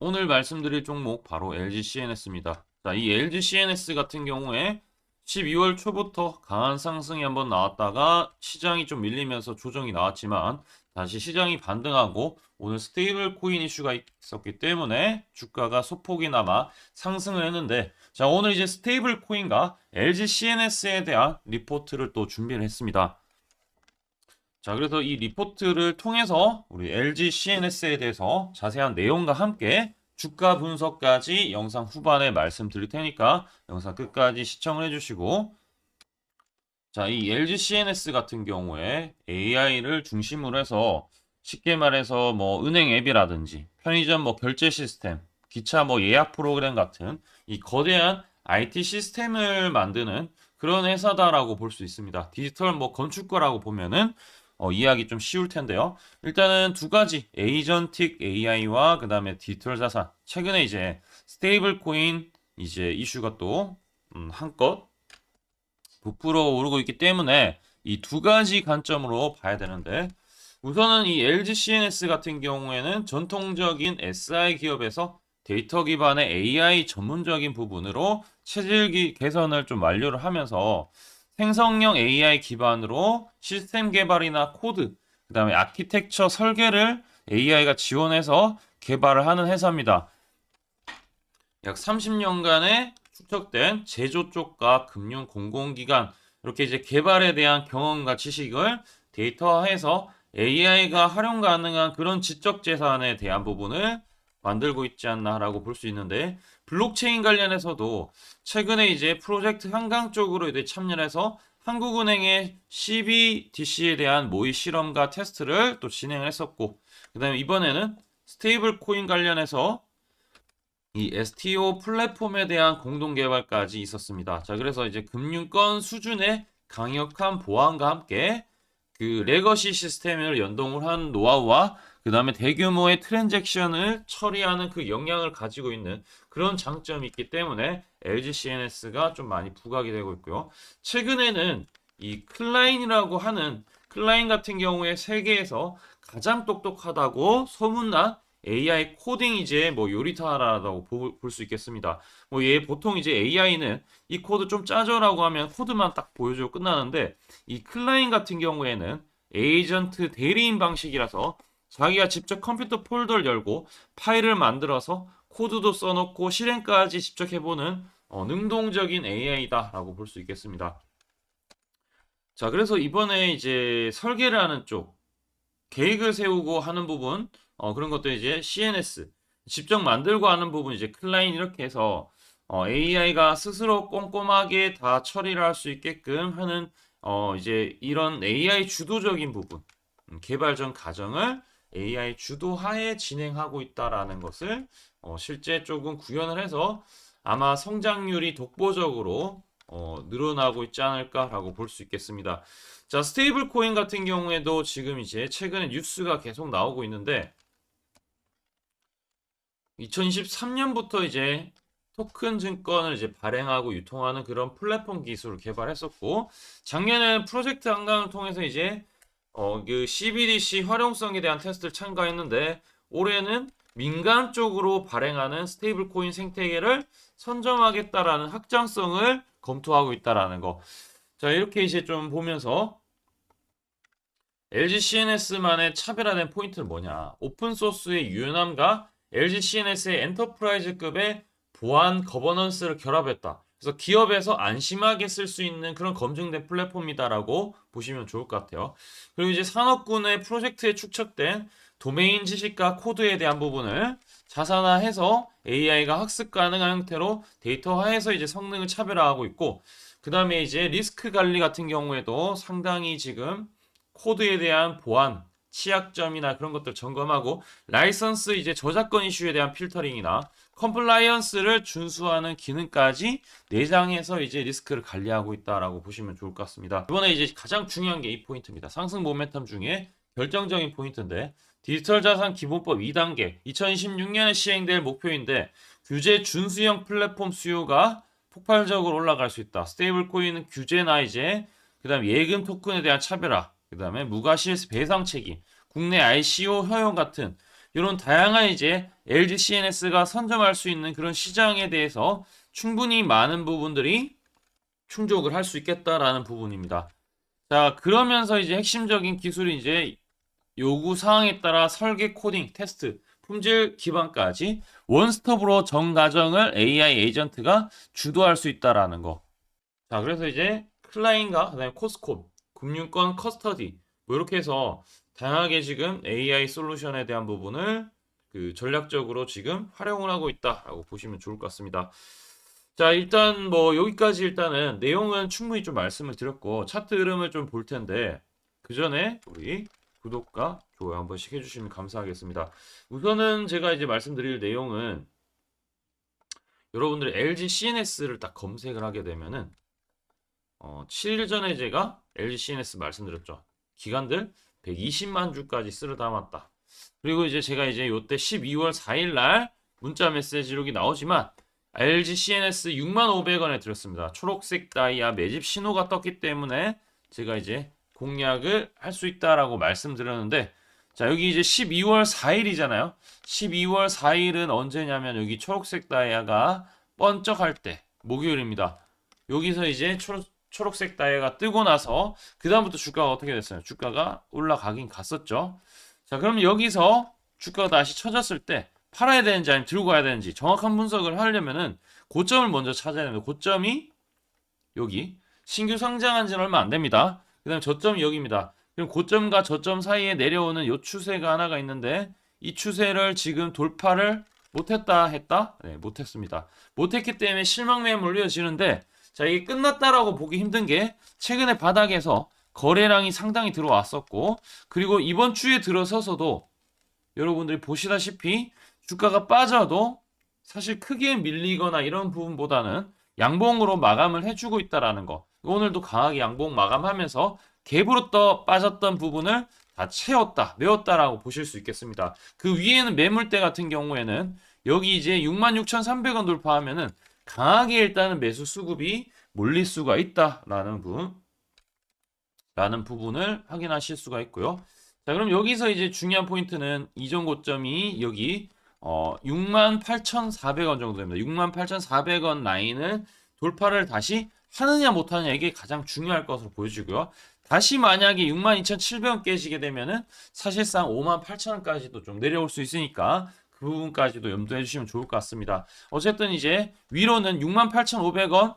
오늘 말씀드릴 종목 바로 LG CNS입니다. 자, 이 LG CNS 같은 경우에 12월 초부터 강한 상승이 한번 나왔다가 시장이 좀 밀리면서 조정이 나왔지만 다시 시장이 반등하고 오늘 스테이블 코인 이슈가 있었기 때문에 주가가 소폭이나마 상승을 했는데, 자, 오늘 이제 스테이블 코인과 LG CNS에 대한 리포트를 또 준비를 했습니다. 자, 그래서 이 리포트를 통해서 우리 LG CNS에 대해서 자세한 내용과 함께 주가 분석까지 영상 후반에 말씀드릴 테니까 영상 끝까지 시청을 해주시고, 자, 이 LG CNS 같은 경우에 AI를 중심으로 해서 쉽게 말해서 뭐 은행 앱이라든지 편의점 뭐 결제 시스템, 기차 뭐 예약 프로그램 같은 이 거대한 IT 시스템을 만드는 그런 회사다라고 볼 수 있습니다. 디지털 뭐 건축가라고 보면은 이해하기 좀 쉬울 텐데요. 일단은 두 가지 에이전틱 AI와 그 다음에 디지털 자산, 최근에 이제 스테이블 코인 이제 이슈가 또 한껏 부풀어 오르고 있기 때문에 이 두 가지 관점으로 봐야 되는데, 우선은 이 LG CNS 같은 경우에는 전통적인 SI 기업에서 데이터 기반의 AI 전문적인 부분으로 체질 개선을 좀 완료를 하면서 생성형 AI 기반으로 시스템 개발이나 코드, 그다음에 아키텍처 설계를 AI가 지원해서 개발을 하는 회사입니다. 약 30년간의 축적된 제조 쪽과 금융 공공기관, 이렇게 이제 개발에 대한 경험과 지식을 데이터화해서 AI가 활용 가능한 그런 지적 재산에 대한 부분을 만들고 있지 않나라고 볼 수 있는데, 블록체인 관련해서도 최근에 이제 프로젝트 한강 쪽으로 이제 참여해서 한국은행의 CBDC에 대한 모의 실험과 테스트를 또 진행을 했었고, 그다음에 이번에는 스테이블 코인 관련해서 이 STO 플랫폼에 대한 공동 개발까지 있었습니다. 자, 그래서 이제 금융권 수준의 강력한 보안과 함께 그 레거시 시스템을 연동을 한 노하우와 그 다음에 대규모의 트랜잭션을 처리하는 그 역량을 가지고 있는 그런 장점이 있기 때문에 LG CNS가 좀 많이 부각이 되고 있고요. 최근에는 이 클라인이라고 하는, 클라인 같은 경우에 세계에서 가장 똑똑하다고 소문난 AI 코딩 이제 뭐 요리사라고 볼 수 있겠습니다. 뭐 얘 보통 이제 AI는 이 코드 좀 짜줘라고 하면 코드만 딱 보여주고 끝나는데, 이 클라인 같은 경우에는 에이전트 대리인 방식이라서 자기가 직접 컴퓨터 폴더를 열고 파일을 만들어서 코드도 써놓고 실행까지 직접 해보는 능동적인 AI다라고 볼 수 있겠습니다. 자, 그래서 이번에 이제 설계를 하는 쪽, 계획을 세우고 하는 부분, 그런 것도 이제 CNS, 직접 만들고 하는 부분 이제 클라인, 이렇게 해서 AI가 스스로 꼼꼼하게 다 처리를 할 수 있게끔 하는 이제 이런 AI 주도적인 부분, 개발 전 과정을 AI 주도하에 진행하고 있다라는 것을 실제 조금 구현을 해서 아마 성장률이 독보적으로 늘어나고 있지 않을까라고 볼 수 있겠습니다. 자, 스테이블 코인 같은 경우에도 지금 이제 최근에 뉴스가 계속 나오고 있는데, 2023년부터 이제 토큰 증권을 이제 발행하고 유통하는 그런 플랫폼 기술을 개발했었고, 작년에 프로젝트 한강을 통해서 이제 그 CBDC 활용성에 대한 테스트를 참가했는데, 올해는 민간 쪽으로 발행하는 스테이블 코인 생태계를 선점하겠다라는 확장성을 검토하고 있다라는 거. 자, 이렇게 이제 좀 보면서 LG CNS만의 차별화된 포인트는 뭐냐? 오픈소스의 유연함과 LG CNS의 엔터프라이즈급의 보안 거버넌스를 결합했다. 그래서 기업에서 안심하게 쓸 수 있는 그런 검증된 플랫폼이다라고 보시면 좋을 것 같아요. 그리고 이제 산업군의 프로젝트에 축적된 도메인 지식과 코드에 대한 부분을 자산화해서 AI가 학습 가능한 형태로 데이터화해서 이제 성능을 차별화하고 있고, 그 다음에 이제 리스크 관리 같은 경우에도 상당히 지금 코드에 대한 보안, 취약점이나 그런 것들 점검하고, 라이선스 이제 저작권 이슈에 대한 필터링이나 컴플라이언스를 준수하는 기능까지 내장해서 이제 리스크를 관리하고 있다라고 보시면 좋을 것 같습니다. 이번에 이제 가장 중요한 게 이 포인트입니다. 상승 모멘텀 중에 결정적인 포인트인데, 디지털 자산 기본법 2단계 2026년에 시행될 목표인데, 규제 준수형 플랫폼 수요가 폭발적으로 올라갈 수 있다. 스테이블 코인은 규제나 이제 그다음 예금 토큰에 대한 차별화, 그 다음에 무과실 배상 책임, 국내 ICO 허용 같은 이런 다양한 이제 LG CNS가 선점할 수 있는 그런 시장에 대해서 충분히 많은 부분들이 충족을 할 수 있겠다라는 부분입니다. 자, 그러면서 이제 핵심적인 기술이 이제 요구 사항에 따라 설계, 코딩, 테스트, 품질 기반까지 원스톱으로 전 과정을 AI 에이전트가 주도할 수 있다라는 거. 자, 그래서 이제 클라인과 그다음에 코스코, 금융권 커스터디 뭐 이렇게 해서 다양하게 지금 AI 솔루션에 대한 부분을 그 전략적으로 지금 활용을 하고 있다라고 보시면 좋을 것 같습니다. 자, 일단 뭐 여기까지 일단은 내용은 충분히 좀 말씀을 드렸고 차트 흐름을 좀 볼 텐데 그 전에 우리 구독과 좋아요 한 번씩 해주시면 감사하겠습니다. 우선은 제가 이제 말씀드릴 내용은 여러분들이 LG CNS를 딱 검색을 하게 되면은 7일 전에 제가 LG CNS 말씀드렸죠. 기관들 120만 주까지 쓸어 담았다. 그리고 이제 제가 이제 요때 12월 4일 날 문자 메시지록이 나오지만 LG CNS 65,500원에 드렸습니다. 초록색 다이아 매집 신호가 떴기 때문에 제가 이제 공략을 할 수 있다라고 말씀드렸는데 자, 여기 이제 12월 4일이잖아요. 12월 4일은 언제냐면 여기 초록색 다이아가 번쩍할 때 목요일입니다. 여기서 이제 초록색 다이아가 뜨고 나서 그 다음부터 주가가 어떻게 됐어요? 주가가 올라가긴 갔었죠. 자, 그럼 여기서 주가가 다시 쳐졌을 때 팔아야 되는지 아니면 들고 가야 되는지 정확한 분석을 하려면은 고점을 먼저 찾아야 됩니다. 고점이 여기 신규 상장한 지는 얼마 안 됩니다. 그 다음에 저점이 여기입니다. 그럼 고점과 저점 사이에 내려오는 요 추세가 하나가 있는데 이 추세를 지금 돌파를 못했다 했다? 네, 못했습니다. 못했기 때문에 실망 매물 이어지는데 자, 이게 끝났다라고 보기 힘든 게 최근에 바닥에서 거래량이 상당히 들어왔었고 그리고 이번 주에 들어서서도 여러분들이 보시다시피 주가가 빠져도 사실 크게 밀리거나 이런 부분보다는 양봉으로 마감을 해주고 있다라는 거. 오늘도 강하게 양봉 마감하면서 갭으로 떠 빠졌던 부분을 다 채웠다, 메웠다라고 보실 수 있겠습니다. 그 위에는 매물대 같은 경우에는 여기 이제 66,300원 돌파하면은 강하게 일단은 매수 수급이 몰릴 수가 있다라는 부분을 확인하실 수가 있고요. 자, 그럼 여기서 이제 중요한 포인트는 이전 고점이 여기 68,400원 정도 됩니다. 68,400원 라인을 돌파를 다시 하느냐 못하느냐 이게 가장 중요할 것으로 보여지고요. 다시 만약에 62,700원 깨지게 되면은 사실상 58,000원까지도 좀 내려올 수 있으니까 그 부분까지도 염두해 주시면 좋을 것 같습니다. 어쨌든 이제 위로는 68,500원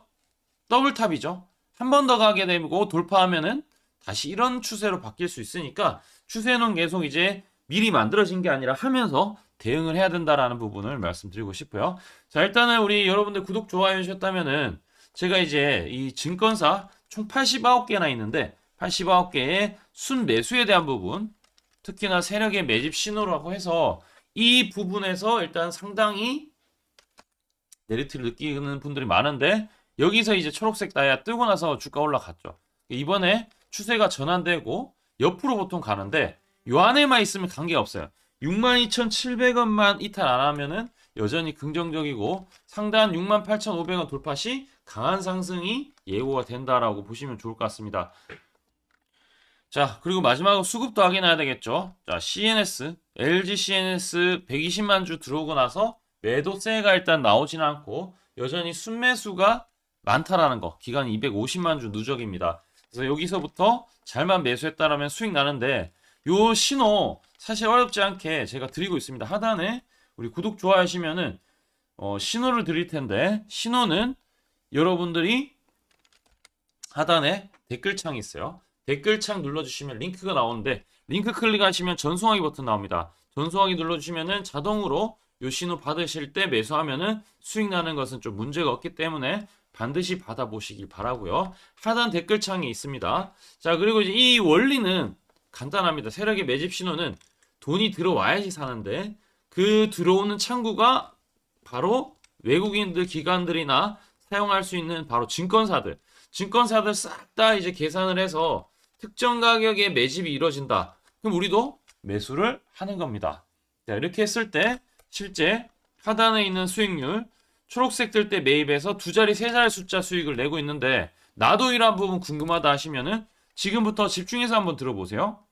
더블탑이죠. 한 번 더 가게 되고 돌파하면은 다시 이런 추세로 바뀔 수 있으니까 추세는 계속 이제 미리 만들어진 게 아니라 하면서 대응을 해야 된다라는 부분을 말씀드리고 싶고요. 자, 일단은 우리 여러분들 구독 좋아해 주셨다면은 제가 이제 이 증권사 총 89개나 있는데 89개의 순매수에 대한 부분 특히나 세력의 매집 신호라고 해서 이 부분에서 일단 상당히 메리트를 느끼는 분들이 많은데 여기서 이제 초록색 다이아 뜨고 나서 주가 올라갔죠. 이번에 추세가 전환되고 옆으로 보통 가는데 요 안에만 있으면 관계없어요. 62,700원만 이탈 안 하면은 여전히 긍정적이고 상단 68,500원 돌파 시 강한 상승이 예고가 된다라고 보시면 좋을 것 같습니다. 자, 그리고 마지막으로 수급도 확인해야 되겠죠. 자, CNS, LG CNS 120만 주 들어오고 나서 매도세가 일단 나오진 않고 여전히 순매수가 많다라는 거. 기간 250만 주 누적입니다. 그래서 여기서부터 잘만 매수했다라면 수익 나는데 요 신호 사실 어렵지 않게 제가 드리고 있습니다. 하단에 우리 구독 좋아하시면은 신호를 드릴 텐데 신호는 여러분들이 하단에 댓글창이 있어요. 댓글창 눌러주시면 링크가 나오는데 링크 클릭하시면 전송하기 버튼 나옵니다. 전송하기 눌러주시면은 자동으로 요 신호 받으실 때 매수하면은 수익 나는 것은 좀 문제가 없기 때문에 반드시 받아보시길 바라고요. 하단 댓글창이 있습니다. 자, 그리고 이제 이 원리는 간단합니다. 세력의 매집 신호는 돈이 들어와야지 사는데 그 들어오는 창구가 바로 외국인들 기관들이나 사용할 수 있는 바로 증권사들 싹 다 이제 계산을 해서 특정 가격에 매집이 이루어진다. 그럼 우리도 매수를 하는 겁니다. 자, 이렇게 했을 때 실제 하단에 있는 수익률 초록색 뜰 때 매입해서 두 자리 세 자리 숫자 수익을 내고 있는데 나도 이러한 부분 궁금하다 하시면은 지금부터 집중해서 한번 들어보세요.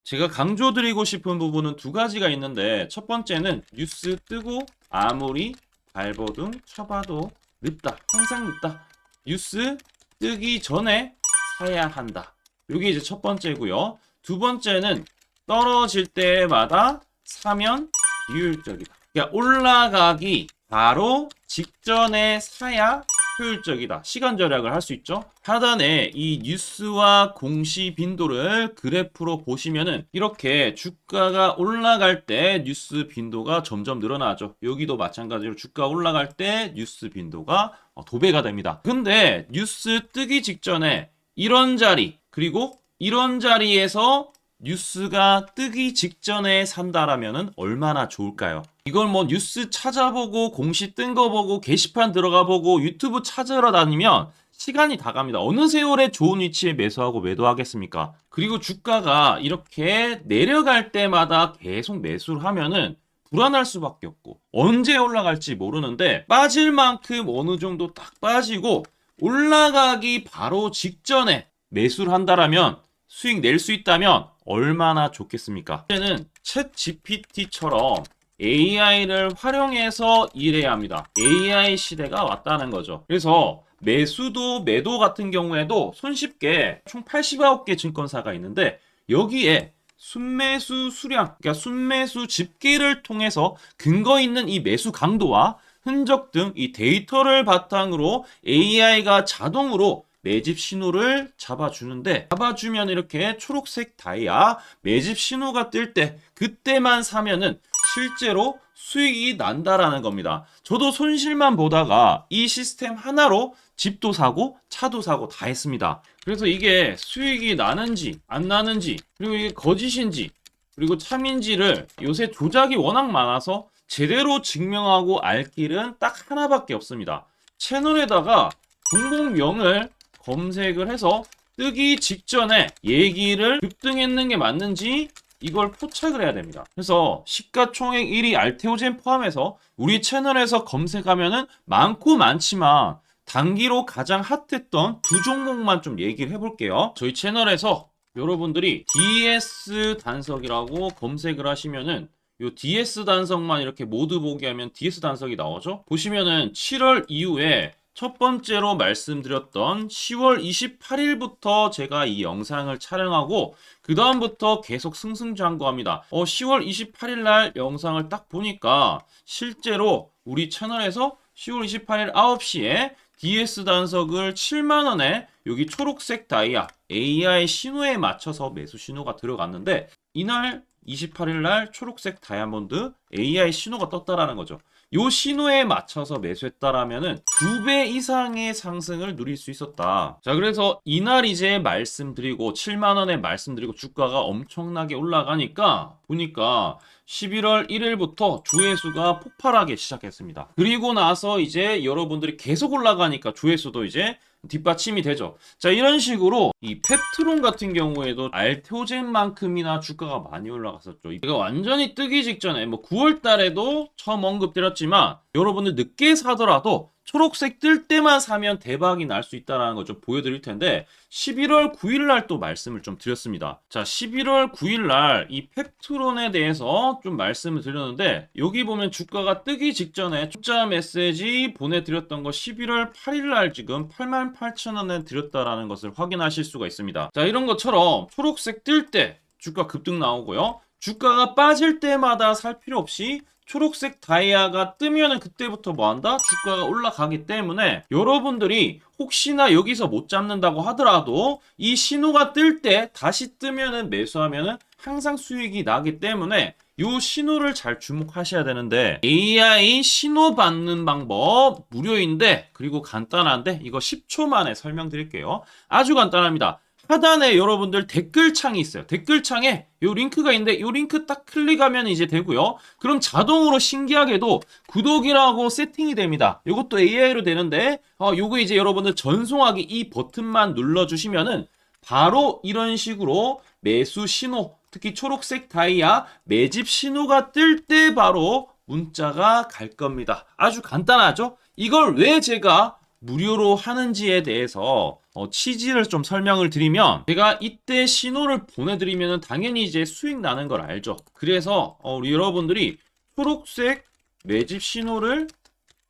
제가 강조드리고 싶은 부분은 두 가지가 있는데 첫 번째는 뉴스 뜨고 아무리 밟아도 쳐봐도 늦다. 항상 늦다. 뉴스 뜨기 전에 사야 한다. 이게 이제 첫 번째고요. 두 번째는 떨어질 때마다 사면 비효율적이다. 그러니까 올라가기 바로 직전에 사야 효율적이다. 시간 절약을 할 수 있죠. 하단에 이 뉴스와 공시 빈도를 그래프로 보시면은 이렇게 주가가 올라갈 때 뉴스 빈도가 점점 늘어나죠. 여기도 마찬가지로 주가 올라갈 때 뉴스 빈도가 도배가 됩니다. 근데 뉴스 뜨기 직전에 이런 자리 그리고 이런 자리에서 뉴스가 뜨기 직전에 산다라면은 얼마나 좋을까요? 이걸 뭐 뉴스 찾아보고 공시 뜬 거 보고 게시판 들어가 보고 유튜브 찾으러 다니면 시간이 다 갑니다. 어느 세월에 좋은 위치에 매수하고 매도하겠습니까? 그리고 주가가 이렇게 내려갈 때마다 계속 매수를 하면은 불안할 수밖에 없고 언제 올라갈지 모르는데 빠질 만큼 어느 정도 딱 빠지고 올라가기 바로 직전에 매수를 한다라면 수익 낼 수 있다면 얼마나 좋겠습니까? 이제는 챗 GPT처럼 AI를 활용해서 일해야 합니다. AI 시대가 왔다는 거죠. 그래서 매수도 매도 같은 경우에도 손쉽게 총 89개 증권사가 있는데 여기에 순매수 수량, 그러니까 순매수 집계를 통해서 근거 있는 이 매수 강도와 흔적 등 이 데이터를 바탕으로 AI가 자동으로 매집 신호를 잡아주면 이렇게 초록색 다이아 매집 신호가 뜰 때 그때만 사면은 실제로 수익이 난다라는 겁니다. 저도 손실만 보다가 이 시스템 하나로 집도 사고 차도 사고 다 했습니다. 그래서 이게 수익이 나는지 안 나는지 그리고 이게 거짓인지 그리고 참인지를 요새 조작이 워낙 많아서 제대로 증명하고 알 길은 딱 하나밖에 없습니다. 채널에다가 종목명을 검색을 해서 뜨기 직전에 얘기를 급등했는 게 맞는지 이걸 포착을 해야 됩니다. 그래서 시가총액 1위 알테오젠 포함해서 우리 채널에서 검색하면은 많고 많지만 단기로 가장 핫했던 두 종목만 좀 얘기를 해볼게요. 저희 채널에서 여러분들이 DS 단석이라고 검색을 하시면은 요 DS 단석만 이렇게 모두 보기 하면 DS 단석이 나오죠. 보시면은 7월 이후에 첫 번째로 말씀드렸던 10월 28일부터 제가 이 영상을 촬영하고 그 다음부터 계속 승승장구합니다. 10월 28일 날 영상을 딱 보니까 실제로 우리 채널에서 10월 28일 9시에 DS 단석을 7만원에 여기 초록색 다이아 AI 신호에 맞춰서 매수 신호가 들어갔는데 이날 28일 날 초록색 다이아몬드 AI 신호가 떴다라는 거죠. 요 신호에 맞춰서 매수했다라면은 2배 이상의 상승을 누릴 수 있었다. 자, 그래서 이날 이제 말씀드리고 7만 원에 말씀드리고 주가가 엄청나게 올라가니까 보니까 11월 1일부터 조회수가 폭발하기 시작했습니다. 그리고 나서 이제 여러분들이 계속 올라가니까 조회수도 이제 뒷받침이 되죠. 자, 이런 식으로 이 펩트론 같은 경우에도 알테오젠만큼이나 주가가 많이 올라갔었죠. 이거 완전히 뜨기 직전에 뭐 9월 달에도 처음 언급드렸지만 여러분들 늦게 사더라도 초록색 뜰 때만 사면 대박이 날 수 있다는 거 좀 보여드릴 텐데 11월 9일 날 또 말씀을 좀 드렸습니다. 자, 11월 9일 날 이 펩트론에 대해서 좀 말씀을 드렸는데 여기 보면 주가가 뜨기 직전에 투자 메시지 보내드렸던 거 11월 8일 날 지금 88,000원에 드렸다라는 것을 확인하실 수가 있습니다. 자, 이런 것처럼 초록색 뜰 때 주가 급등 나오고요. 주가가 빠질 때마다 살 필요 없이 초록색 다이아가 뜨면은 그때부터 뭐 한다? 주가가 올라가기 때문에 여러분들이 혹시나 여기서 못 잡는다고 하더라도 이 신호가 뜰 때 다시 뜨면은 매수하면은 항상 수익이 나기 때문에 요 신호를 잘 주목하셔야 되는데 AI 신호 받는 방법 무료인데 그리고 간단한데 이거 10초 만에 설명드릴게요. 아주 간단합니다. 하단에 여러분들 댓글창이 있어요. 댓글창에 요 링크가 있는데 요 링크 딱 클릭하면 이제 되고요. 그럼 자동으로 신기하게도 구독이라고 세팅이 됩니다. 요것도 AI로 되는데 요거 이제 여러분들 전송하기 이 버튼만 눌러주시면은 바로 이런 식으로 매수 신호 특히 초록색 다이아 매집 신호가 뜰 때 바로 문자가 갈 겁니다. 아주 간단하죠? 이걸 왜 제가 무료로 하는지에 대해서 취지를 좀 설명을 드리면, 제가 이때 신호를 보내드리면 당연히 이제 수익 나는 걸 알죠. 그래서 우리 여러분들이 초록색 매집 신호를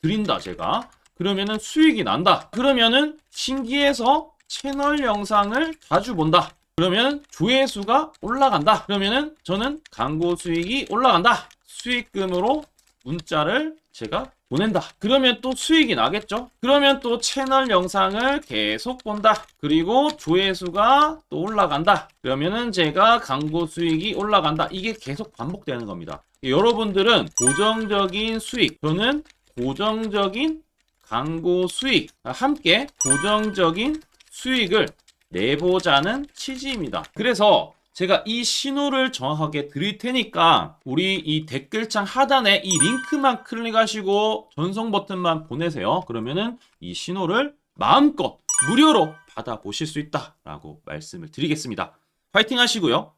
드린다, 제가. 그러면은 수익이 난다. 그러면은 신기해서 채널 영상을 자주 본다. 그러면 조회수가 올라간다. 그러면은 저는 광고 수익이 올라간다. 수익금으로 문자를 제가 보낸다. 그러면 또 수익이 나겠죠? 그러면 또 채널 영상을 계속 본다. 그리고 조회수가 또 올라간다. 그러면은 제가 광고 수익이 올라간다. 이게 계속 반복되는 겁니다. 여러분들은 고정적인 수익, 저는 고정적인 광고 수익, 함께 고정적인 수익을 내보자는 취지입니다. 그래서 제가 이 신호를 정확하게 드릴 테니까 우리 이 댓글창 하단에 이 링크만 클릭하시고 전송 버튼만 보내세요. 그러면은 이 신호를 마음껏 무료로 받아보실 수 있다라고 말씀을 드리겠습니다. 파이팅 하시고요.